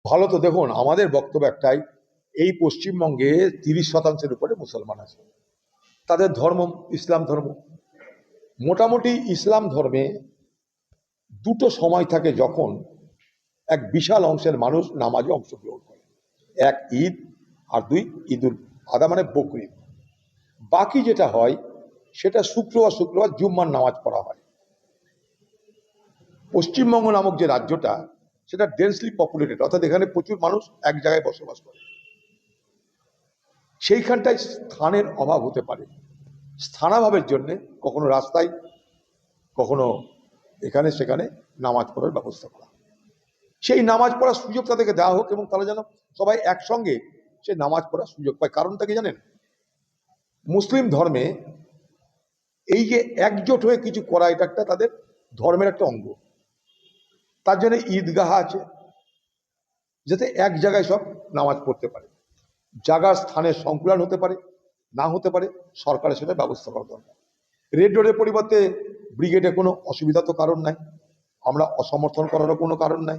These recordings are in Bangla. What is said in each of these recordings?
ভালো তো দেখুন, আমাদের বক্তব্য একটাই, এই পশ্চিমবঙ্গে 30% উপরে মুসলমান আছে। তাদের ধর্ম ইসলাম ধর্ম। মোটামুটি ইসলাম ধর্মে দুটো সময় থাকে যখন এক বিশাল অংশের মানুষ নামাজে অংশগ্রহণ করে। এক ঈদ, আর দুই ঈদুল আদহা মানে বকরিদ। বাকি যেটা হয় সেটা শুক্রবার জুম্মার নামাজ পড়া হয়। পশ্চিমবঙ্গ নামক যে রাজ্যটা, সেটা ডেন্সলি পপুলেটেড, অর্থাৎ এখানে প্রচুর মানুষ এক জায়গায় বসবাস করে। সেইখানটায় স্থানের অভাব হতে পারে। স্থানাভাবের জন্য কখনো রাস্তায়, কখনো এখানে সেখানে নামাজ পড়ার ব্যবস্থা করা। সেই নামাজ পড়ার সুযোগ তাদেরকে দেওয়া হোক, এবং তারা যেন সবাই একসঙ্গে সে নামাজ পড়ার সুযোগ পায়। কারণটা কি জানেন? মুসলিম ধর্মে এই যে একজোট হয়ে কিছু করা, এটা একটা তাদের ধর্মের একটা অঙ্গ। তার জন্য ঈদগাহ আছে, যাতে এক জায়গায় সব নামাজ পড়তে পারে। জায়গার স্থানের সংকুলান হতে পারে, না হতে পারে, সরকারের সেটা ব্যবস্থা করা দরকার। রেড রোডের পরিবর্তে ব্রিগেডে কোনো অসুবিধা তো কারণ নাই, আমরা অসমর্থন করারও কোনো কারণ নাই।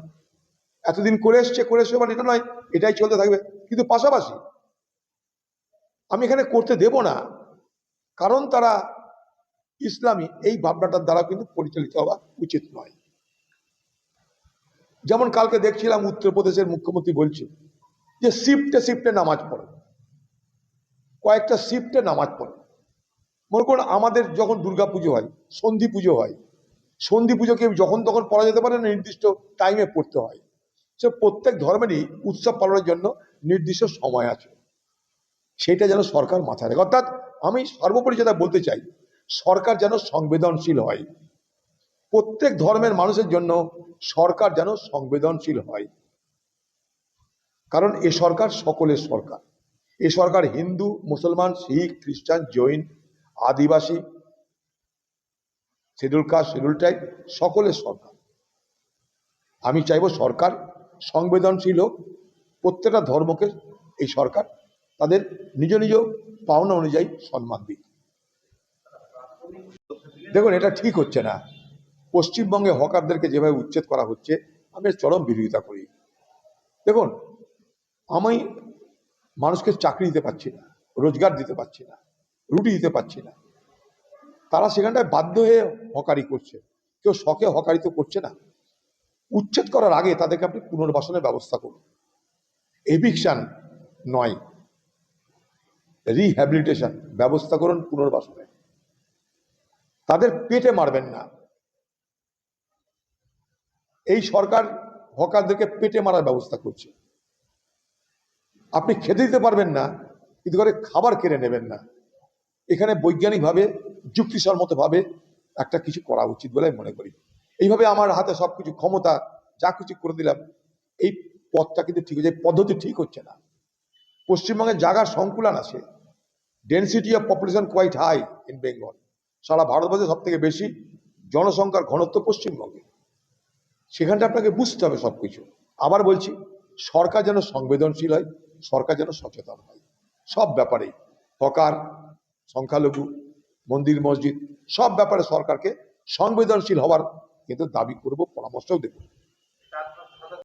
এতদিন করে এসছে এবার এটা নয়, এটাই চলতে থাকবে। কিন্তু পাশাপাশি আমি এখানে করতে দেব না, কারণ তারা ইসলামী, এই ভাবনাটার দ্বারা কিন্তু পরিচালিত হওয়া উচিত নয়। যেমন কালকে দেখছিলাম উত্তরপ্রদেশের মুখ্যমন্ত্রী বলছে যে শিফটে নামাজ পড়ে, কয়েকটা শিফটে নামাজ পড়ে। মনে করুন আমাদের যখন দুর্গাপুজো হয়, সন্ধি পুজো হয়, সন্ধি পুজোকে যখন তখন পড়া যেতে পারে না, নির্দিষ্ট টাইমে পড়তে হয়। সে প্রত্যেক ধর্মেরই উৎসব পালনের জন্য নির্দিষ্ট সময় আছে, সেটা যেন সরকার মাথায় রাখে। অর্থাৎ আমি সর্বোপরি যেটা বলতে চাই, সরকার যেন সংবেদনশীল হয়। প্রত্যেক ধর্মের মানুষের জন্য সরকার যেন সংবেদনশীল হয়। কারণ এ সরকার সকলের সরকার। এ সরকার হিন্দু, মুসলমান, শিখ, খ্রিস্টান, জৈন, আদিবাসী, শিডিউল কাস্ট, শিডিউল ট্রাইব, সকলের সরকার। আমি চাইব সরকার সংবেদনশীল হোক, প্রত্যেকটা ধর্মকে এই সরকার তাদের নিজ নিজ পাওনা অনুযায়ী সম্মান দিক। দেখুন, এটা ঠিক হচ্ছে না। পশ্চিমবঙ্গে হকারদেরকে যেভাবে উচ্ছেদ করা হচ্ছে, আমি চরম বিরোধিতা করি। দেখুন, আমি মানুষকে চাকরি দিতে পারছি না, রোজগার দিতে পারছি না, রুটি দিতে পারছি না, তারা সেখানটায় বাধ্য হয়ে হকারি করছে। কেউ শখে হকারি তো করছে না। উচ্ছেদ করার আগে তাদেরকে আপনি পুনর্বাসনের ব্যবস্থা করুন। এভিকশন নয়, রিহ্যাবিলিটেশন ব্যবস্থা করুন, পুনর্বাসনে। তাদের পেটে মারবেন না। এই সরকার হকারদেরকে পেটে মারার ব্যবস্থা করছে। আপনি খেতে দিতে পারবেন না, কিন্তু করে খাবার কেড়ে নেবেন না। এখানে বৈজ্ঞানিকভাবে, যুক্তিসম্মতভাবে একটা কিছু করা উচিত বলে মনে করি। এইভাবে আমার হাতে সবকিছু ক্ষমতা, যা কিছু করে দিলাম, এই পথটা কিন্তু ঠিক হচ্ছে, পদ্ধতি ঠিক হচ্ছে না। পশ্চিমবঙ্গের জায়গার সংকুলান আছে, density of population quite high in Bengal. সারা ভারতবর্ষে সব থেকে বেশি জনসংখ্যার ঘনত্ব পশ্চিমবঙ্গে। সেখানটা আপনাকে বুঝতে হবে সবকিছু। আবার বলছি, সরকার যেন সংবেদনশীল হয়, সরকার যেন সচেতন হয় সব ব্যাপারেই। হকার, সংখ্যালঘু, মন্দির মসজিদ, সব ব্যাপারে সরকারকে সংবেদনশীল হওয়ার কিন্তু দাবি করব, পরামর্শও দেব।